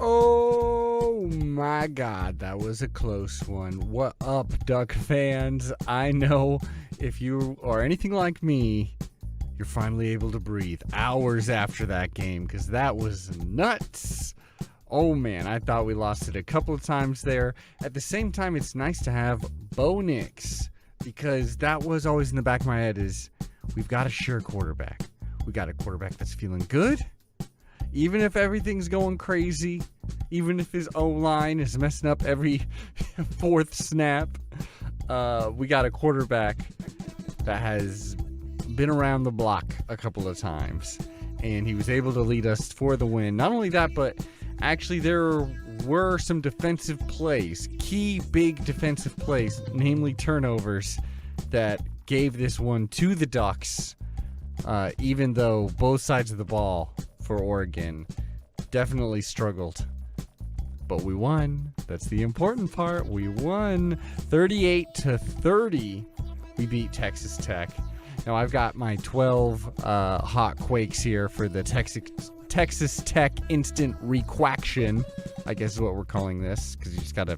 Oh my God, that was a close one. What up, Duck fans? I know if you are anything like me, you're finally able to breathe hours after that game, because that was nuts. Oh man, I thought we lost it a couple of times there. At the same time, it's nice to have Bo Nix, because that was always in the back of my head is we've got a sure quarterback. We got a quarterback that's feeling good. Even if everything's going crazy, even if his O-line is messing up every fourth snap, we got a quarterback that has been around the block a couple of times, and he was able to lead us for the win. Not only that, but actually there were some defensive plays, key big defensive plays, namely turnovers, that gave this one to the Ducks, even though both sides of the ball for Oregon definitely struggled. But we won. That's the important part. We won 38-30. We beat Texas Tech. Now I've got my 12 hot quakes here for the Texas Tech instant Re-Quack-Tion, I guess is what we're calling this, because you just got to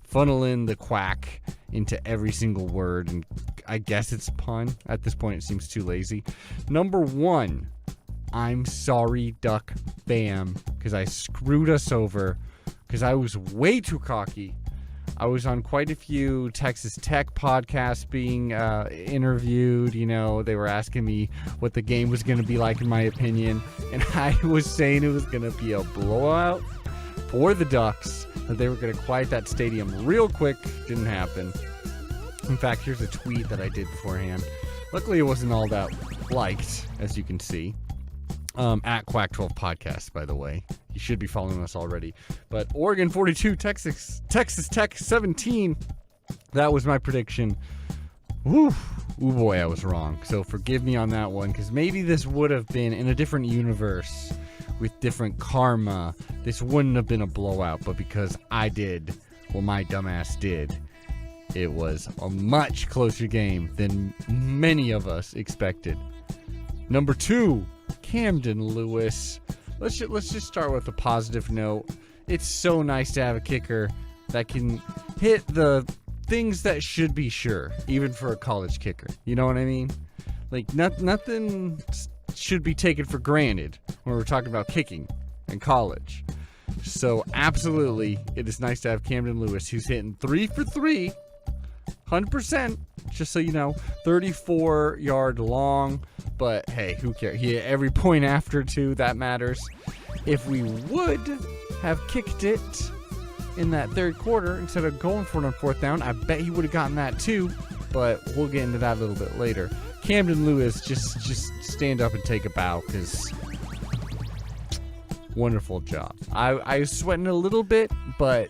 funnel in the quack into every single word, and I guess it's a pun. At this point, it seems too lazy. Number one, I'm sorry, Duck fam, because I screwed us over, because I was way too cocky. I was on quite a few Texas Tech podcasts being interviewed. You know, they were asking me what the game was going to be like, in my opinion, and I was saying it was going to be a blowout for the Ducks, that they were going to quiet that stadium real quick. Didn't happen. In fact, here's a tweet that I did beforehand. Luckily, it wasn't all that liked, as you can see. At Quack-12 Podcast, by the way. You should be following us already. But Oregon 42, Texas Tech 17. That was my prediction. Woo. Ooh boy, I was wrong. So forgive me on that one, because maybe this would have been in a different universe with different karma. This wouldn't have been a blowout, but because I did what my dumbass did, it was a much closer game than many of us expected. Number two, Camden Lewis. Let's just start with a positive note. It's so nice to have a kicker that can hit the things that should be sure, even for a college kicker. You know what I mean? Like, nothing should be taken for granted when we're talking about kicking in college. So, absolutely, it is nice to have Camden Lewis, who's hitting 3 for 3, 100%, just so you know, 34-yard long. But hey, who cares? He hit every point after, too. That matters. If we would have kicked it in that third quarter instead of going for it on fourth down, I bet he would have gotten that too. But we'll get into that a little bit later. Camden Lewis, just stand up and take a bow, because wonderful job. I was sweating a little bit, but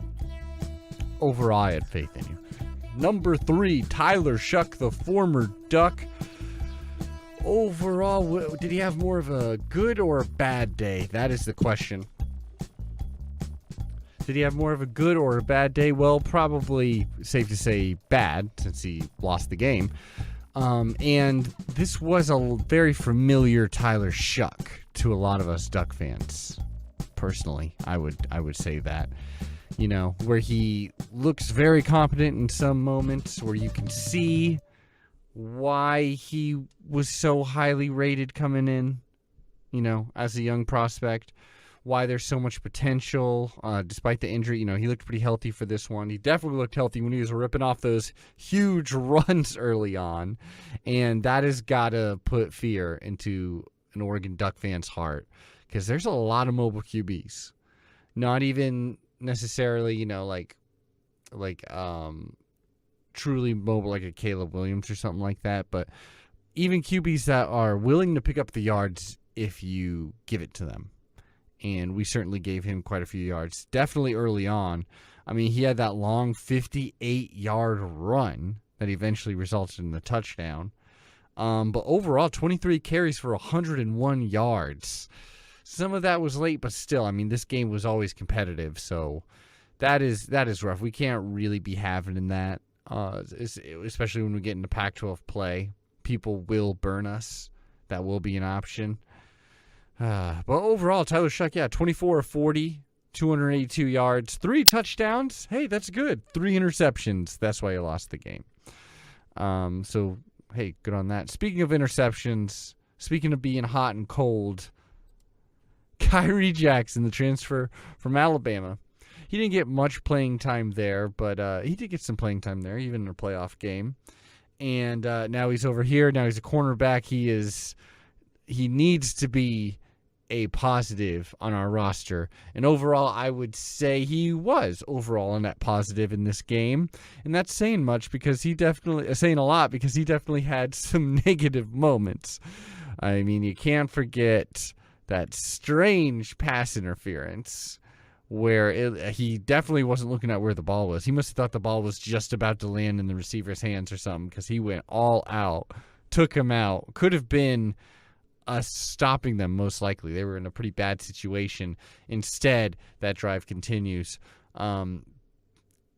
overall I had faith in you. Number three, Tyler Shuck, the former Duck. Overall, did he have more of a good or a bad day? That is the question. Did he have more of a good or a bad day? Well, probably safe to say bad, since he lost the game. And this was a very familiar Tyler Shuck to a lot of us Duck fans. Personally, I would say that. You know, where he looks very competent in some moments, where you can see why he was so highly rated coming in, you know, as a young prospect, why there's so much potential, despite the injury. You know, he looked pretty healthy for this one. He definitely looked healthy when he was ripping off those huge runs early on, and that has got to put fear into an Oregon Duck fan's heart, because there's a lot of mobile QBs. Not even necessarily, you know, like truly mobile, like a Caleb Williams or something like that, but even QBs that are willing to pick up the yards if you give it to them. And we certainly gave him quite a few yards, definitely early on. I mean, he had that long 58-yard run that eventually resulted in the touchdown. But overall, 23 carries for 101 yards. Some of that was late, but still, I mean, this game was always competitive, so that is rough. We can't really be having in that. Especially when we get into Pac-12 play, people will burn us. That will be an option. But overall, Tyler Shuck, 24 of 40, 282 yards, 3 touchdowns. Hey, that's good. 3 interceptions. That's why he lost the game. So, hey, good on that. Speaking of interceptions, speaking of being hot and cold, Kyrie Jackson, the transfer from Alabama. He didn't get much playing time there, but he did get some playing time there, even in a playoff game. And now he's over here. Now he's a cornerback. He needs to be a positive on our roster. And overall, I would say he was overall a net positive in this game. And that's saying much because saying a lot because he definitely had some negative moments. I mean, you can't forget that strange pass interference where he definitely wasn't looking at where the ball was. He must have thought the ball was just about to land in the receiver's hands or something because he went all out, took him out. Could have been us stopping them, most likely. They were in a pretty bad situation. Instead, that drive continues. And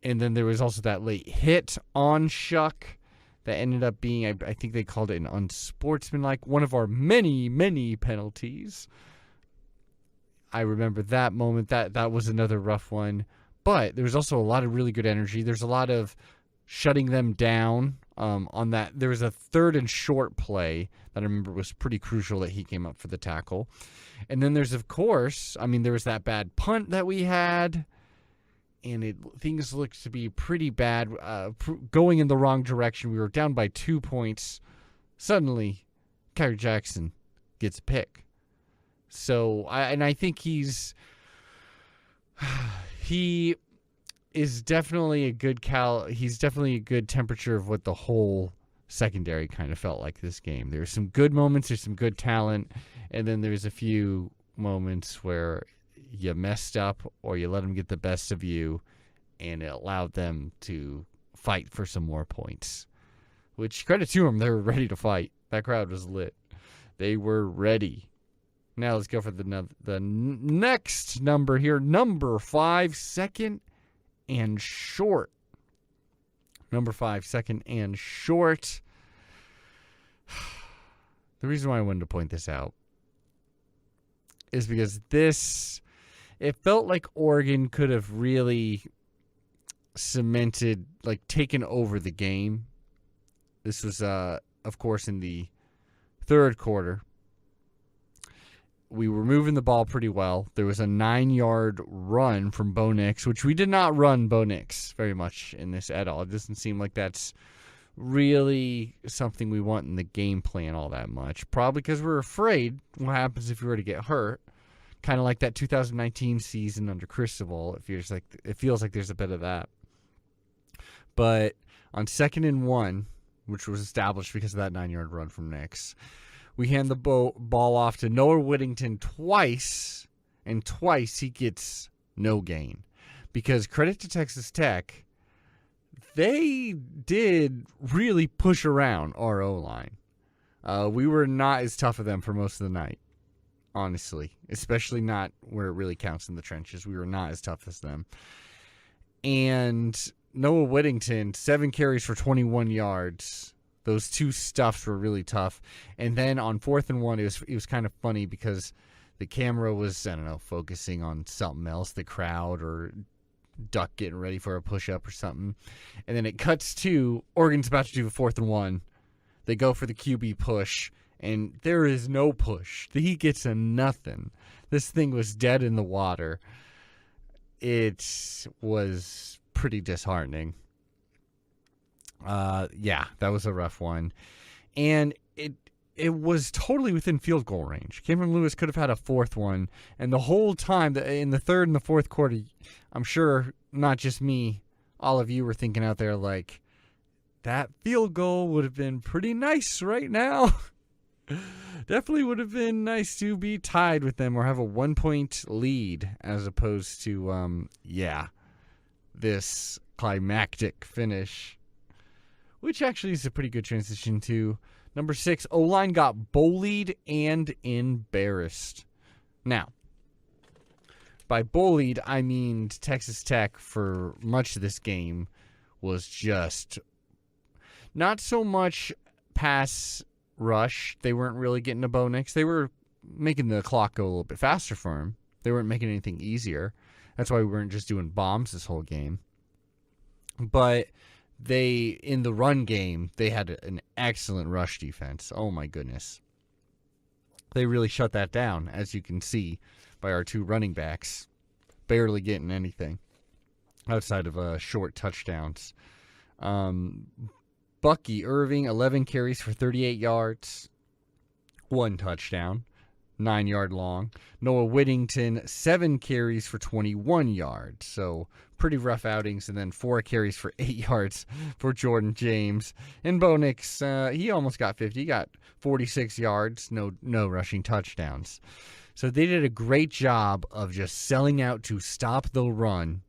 then there was also that late hit on Shuck that ended up being, I think they called it an unsportsmanlike, one of our many, many penalties. I remember that moment. That was another rough one. But there was also a lot of really good energy. There's a lot of shutting them down on that. There was a 3rd and short play that I remember was pretty crucial that he came up for the tackle. And then there's, of course, there was that bad punt that we had. And things looked to be pretty bad, going in the wrong direction. We were down by 2 points. Suddenly, Kyrie Jackson gets a pick. So, I think he is definitely a good he's definitely a good temperature of what the whole secondary kind of felt like this game. There's some good moments, there's some good talent, and then there's a few moments where you messed up or you let them get the best of you, and it allowed them to fight for some more points. Which, credit to them, they were ready to fight. That crowd was lit. They were ready. Now let's go for the next number here. Number 5, second and short. Number 5, second and short. The reason why I wanted to point this out is because it felt like Oregon could have really cemented, taken over the game. This was, of course, in the 3rd quarter. We were moving the ball pretty well. There was a 9-yard run from Bo Nix, which we did not run Bo Nix very much in this at all. It doesn't seem like that's really something we want in the game plan all that much. Probably because we're afraid what happens if we were to get hurt. Kind of like that 2019 season under Cristobal. It feels like there's a bit of that. But on 2nd and 1, which was established because of that 9-yard run from Nix, we hand the ball off to Noah Whittington twice, and twice he gets no gain. Because credit to Texas Tech, they did really push around our O-line. We were not as tough of them for most of the night, honestly. Especially not where it really counts in the trenches. We were not as tough as them. And Noah Whittington, 7 carries for 21 yards. Those 2 stuffs were really tough. And then on 4th and 1, it was kind of funny because the camera was, focusing on something else, the crowd or Duck getting ready for a push-up or something. And then it cuts to Oregon's about to do a 4th and 1. They go for the QB push, and there is no push. He gets a nothing. This thing was dead in the water. It was pretty disheartening. That was a rough one. And it was totally within field goal range. Cameron Lewis could have had a 4th one. And the whole time, in the 3rd and the 4th quarter, I'm sure not just me, all of you were thinking out there that field goal would have been pretty nice right now. Definitely would have been nice to be tied with them or have a 1-point lead as opposed to, this climactic finish. Which actually is a pretty good transition to number 6. O-line got bullied and embarrassed. Now, by bullied, I mean Texas Tech for much of this game was just not so much pass rush. They weren't really getting to Bo Nix. They were making the clock go a little bit faster for him. They weren't making anything easier. That's why we weren't just doing bombs this whole game. But in the run game, they had an excellent rush defense. Oh my goodness. They really shut that down, as you can see by our 2 running backs barely getting anything outside of short touchdowns. Bucky Irving, 11 carries for 38 yards, 1 touchdown, 9-yard long. Noah Whittington, 7 carries for 21 yards. So pretty rough outings. And then 4 carries for 8 yards for Jordan James. And Bo Nix, he almost got 50. He got 46 yards, no rushing touchdowns. So they did a great job of just selling out to stop the run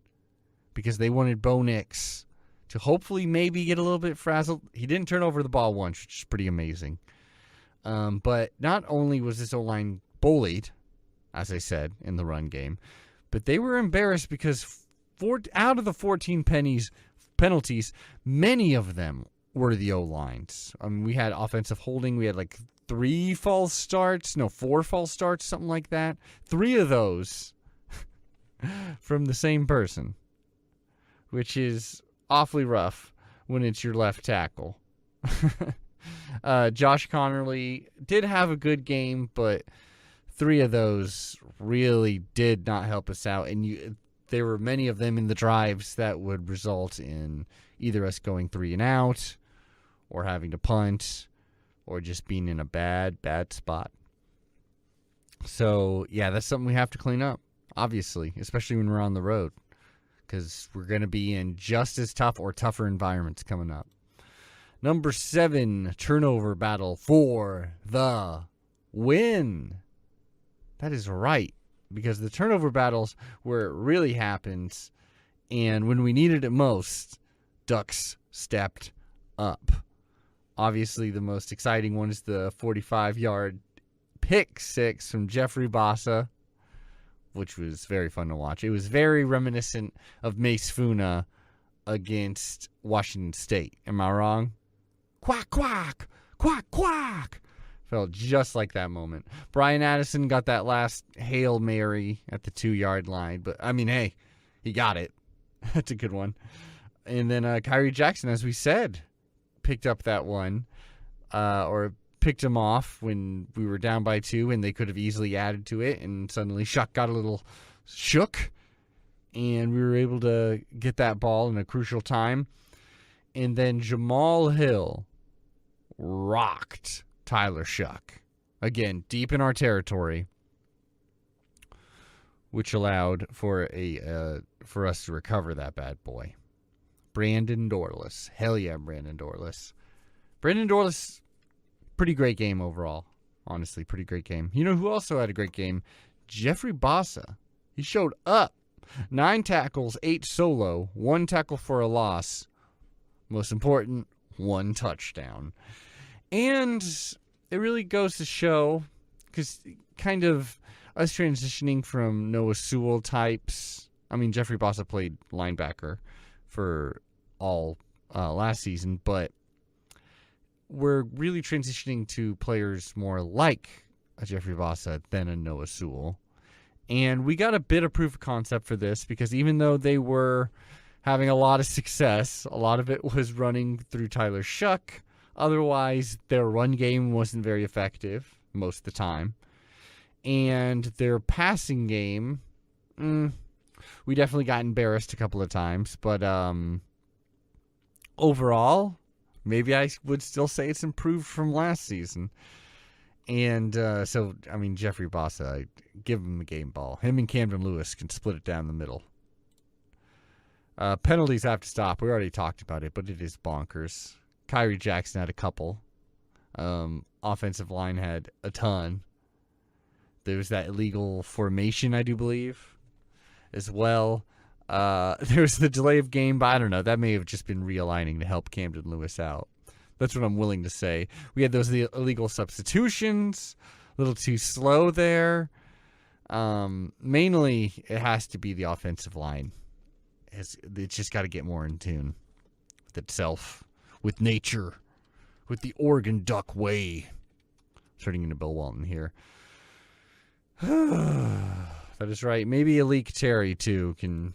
because they wanted Bo Nix to hopefully maybe get a little bit frazzled. He didn't turn over the ball once, which is pretty amazing. But not only was this O-line bullied, as I said, in the run game, but they were embarrassed because out of the 14 penalties, many of them were the O-lines. We had offensive holding. We had like 4 false starts, something like that. 3 of those from the same person, which is awfully rough when it's your left tackle. Josh Connerly did have a good game, but 3 of those really did not help us out. And there were many of them in the drives that would result in either us going 3 and out or having to punt or just being in a bad spot. So, yeah, that's something we have to clean up, obviously, especially when we're on the road, because we're going to be in just as tough or tougher environments coming up. Number 7, turnover battle for the win. That is right, because the turnover battles where it really happens, and when we needed it most, Ducks stepped up. Obviously, the most exciting one is the 45-yard pick 6 from Jeffrey Bassa, which was very fun to watch. It was very reminiscent of Mace Funa against Washington State. Am I wrong? Quack, quack, quack, quack. Felt just like that moment. Brian Addison got that last Hail Mary at the 2-yard line. But, I mean, hey, he got it. That's a good one. And then Kyrie Jackson, as we said, picked up that one. Or picked him off when we were down by 2, and they could have easily added to it. And suddenly Shuck got a little shook. And we were able to get that ball in a crucial time. And then Jamal Hill rocked Tyler Shuck. Again, deep in our territory, which allowed for us to recover that bad boy. Brandon Dorless. Hell yeah, Brandon Dorless. Brandon Dorless, pretty great game overall. Honestly, pretty great game. You know who also had a great game? Jeffrey Bassa. He showed up. 9 tackles, 8 solo, 1 tackle for a loss. Most important, 1 touchdown. And it really goes to show, because kind of us transitioning from Noah Sewell types. I mean, Jeffrey Bassa played linebacker for all last season, but we're really transitioning to players more like a Jeffrey Bassa than a Noah Sewell. And we got a bit of proof of concept for this, because even though they were having a lot of success, a lot of it was running through Tyler Shuck. Otherwise, their run game wasn't very effective most of the time. And their passing game, we definitely got embarrassed a couple of times. But overall, maybe I would still say it's improved from last season. And so, I mean, Jeffrey Bassa, I give him a game ball. Him and Camden Lewis can split it down the middle. Penalties have to stop. We already talked about it, but it is bonkers. Kyrie Jackson had a couple. Offensive line had a ton. There was that illegal formation, I do believe, as well. There was the delay of game, but I don't know. That may have just been realigning to help Camden Lewis out. That's what I'm willing to say. We had those illegal substitutions. A little too slow there. Mainly, it has to be the offensive line. It's just got to get more in tune with itself, with nature, with the Oregon Duck way. Turning into Bill Walton here. That That is right. Maybe a Leak Terry too can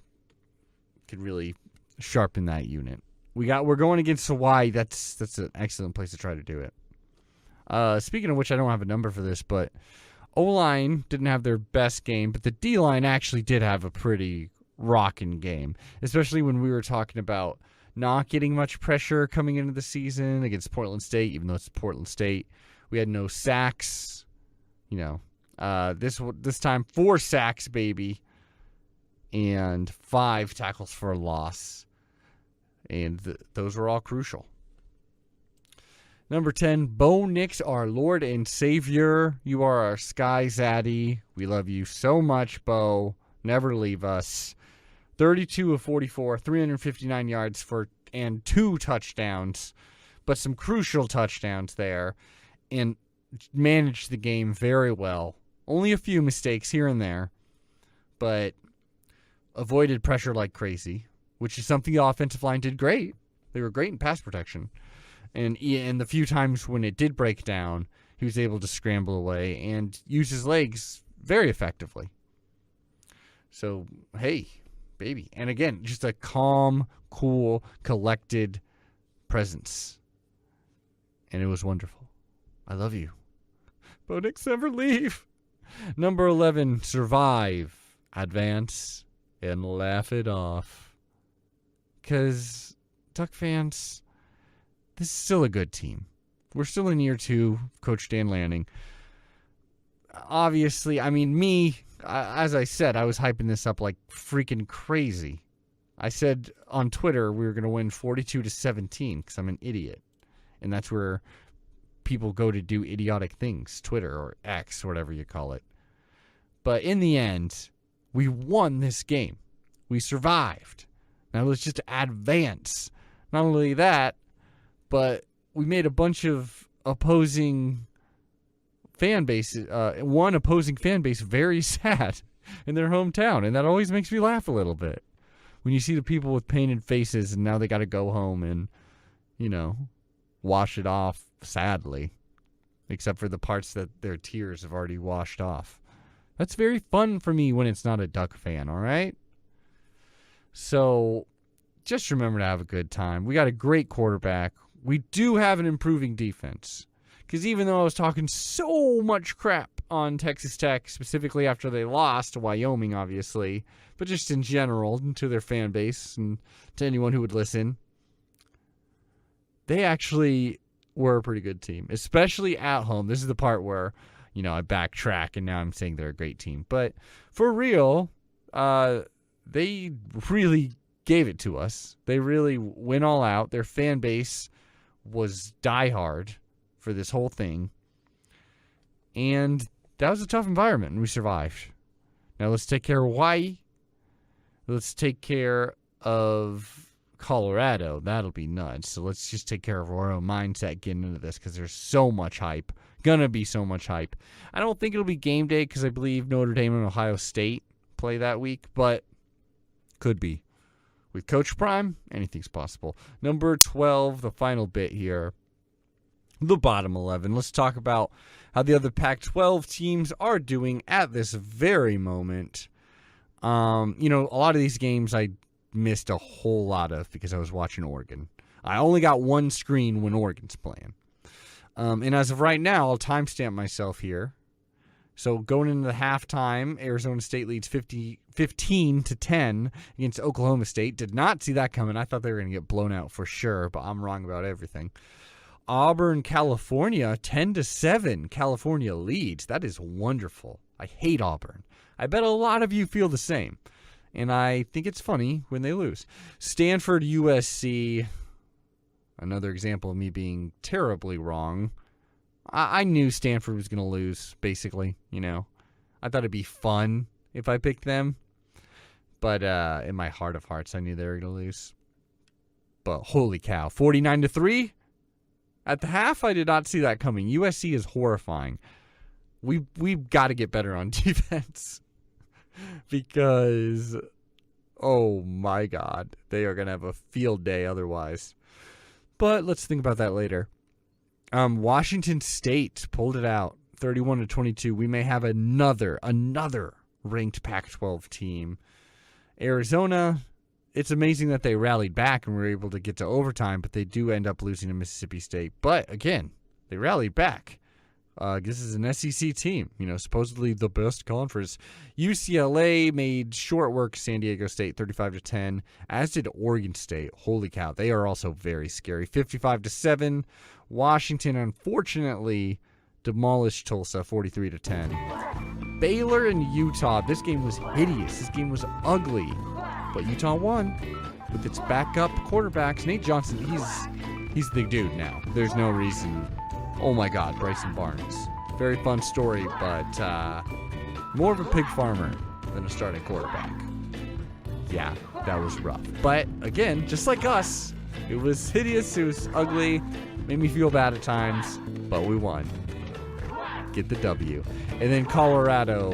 really sharpen that unit. We're going against Hawaii. That's an excellent place to try to do it. Speaking of which, I don't have a number for this, but O-line didn't have their best game, but the D-line actually did have a pretty rocking game, especially when we were talking about not getting much pressure coming into the season against Portland State, even though it's Portland State. We had no sacks. This time 4 sacks, baby, and 5 tackles for a loss. And those were all crucial. Number 10, Bo Nix, our Lord and Savior. You are our Sky Zaddy. We love you so much, Bo. Never leave us. 32 of 44, 359 yards and 2 touchdowns, but some crucial touchdowns there, and managed the game very well. Only a few mistakes here and there, but avoided pressure like crazy, which is something the offensive line did great. They were great in pass protection. And the few times when it did break down, he was able to scramble away and use his legs very effectively. So, hey, baby. And again, just a calm, cool, collected presence. And it was wonderful. I love you. Bo Nix, never leave. Number 11, survive, advance, and laugh it off. Because, Duck fans, this is still a good team. We're still in year 2 of Coach Dan Lanning. Obviously, I mean, as I said, I was hyping this up like freaking crazy. I said on Twitter we were going to win 42-17 because I'm an idiot. And that's where people go to do idiotic things, Twitter or X, or whatever you call it. But in the end, we won this game. We survived. Now let's just advance. Not only that, but we made a bunch of opposing fan bases, one opposing fan base very sad in their hometown. And that always makes me laugh a little bit. When you see the people with painted faces and now they got to go home and, wash it off sadly. Except for the parts that their tears have already washed off. That's very fun for me when it's not a Duck fan, all right? So just remember to have a good time. We got a great quarterback. We do have an improving defense. Because even though I was talking so much crap on Texas Tech, specifically after they lost to Wyoming, obviously, but just in general to their fan base and to anyone who would listen, they actually were a pretty good team, especially at home. This is the part where, I backtrack and now I'm saying they're a great team. But for real, they really gave it to us. They really went all out. Their fan base was diehard for this whole thing. And that was a tough environment, and we survived. Now let's take care of Hawaii. Let's take care of Colorado. That'll be nuts. So let's just take care of our own mindset getting into this because there's so much hype. Gonna be so much hype. I don't think it'll be game day because I believe Notre Dame and Ohio State play that week, but could be. With Coach Prime, anything's possible. Number 12, the final bit here. The bottom 11. Let's talk about how the other Pac-12 teams are doing at this very moment. A lot of these games I missed a whole lot of because I was watching Oregon. I only got one screen when Oregon's playing. And as of right now, I'll timestamp myself here. So going into the halftime, Arizona State leads 15-10 against Oklahoma State. Did not see that coming. I thought they were going to get blown out for sure, but I'm wrong about everything. Auburn, California, 10-7. California leads. That is wonderful. I hate Auburn. I bet a lot of you feel the same. And I think it's funny when they lose. Stanford, USC. Another example of me being terribly wrong. I knew Stanford was going to lose, basically. I thought it'd be fun if I picked them. But in my heart of hearts, I knew they were going to lose. But holy cow, 49-3? At the half, I did not see that coming. USC is horrifying. We've got to get better on defense. Because, oh my God, they are going to have a field day otherwise. But let's think about that later. Washington State pulled it out, 31-22. We may have another ranked Pac-12 team. Arizona, it's amazing that they rallied back and were able to get to overtime, but they do end up losing to Mississippi State. But again, they rallied back. This is an SEC team, supposedly the best conference. UCLA made short work San Diego State 35-10, as did Oregon State. Holy cow, they are also very scary. 55-7. Washington, unfortunately, demolished Tulsa 43-10. Baylor and Utah. This game was hideous. This game was ugly, but Utah won with its backup quarterbacks. Nate Johnson, he's the dude now. There's no reason. Oh my God, Bryson Barnes. Very fun story, but more of a pig farmer than a starting quarterback. Yeah, that was rough. But again, just like us, it was hideous, it was ugly, made me feel bad at times, but we won. Get the W. And then Colorado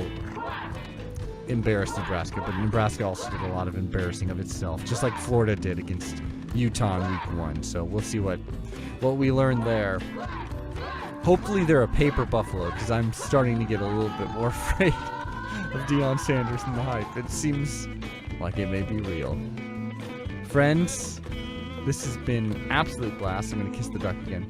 embarrassed Nebraska, but Nebraska also did a lot of embarrassing of itself, just like Florida did against Utah in week 1. So we'll see what we learned there. Hopefully they're a paper buffalo, because I'm starting to get a little bit more afraid of Deion Sanders and the hype. It seems like it may be real. Friends, this has been an absolute blast. I'm going to kiss the duck again.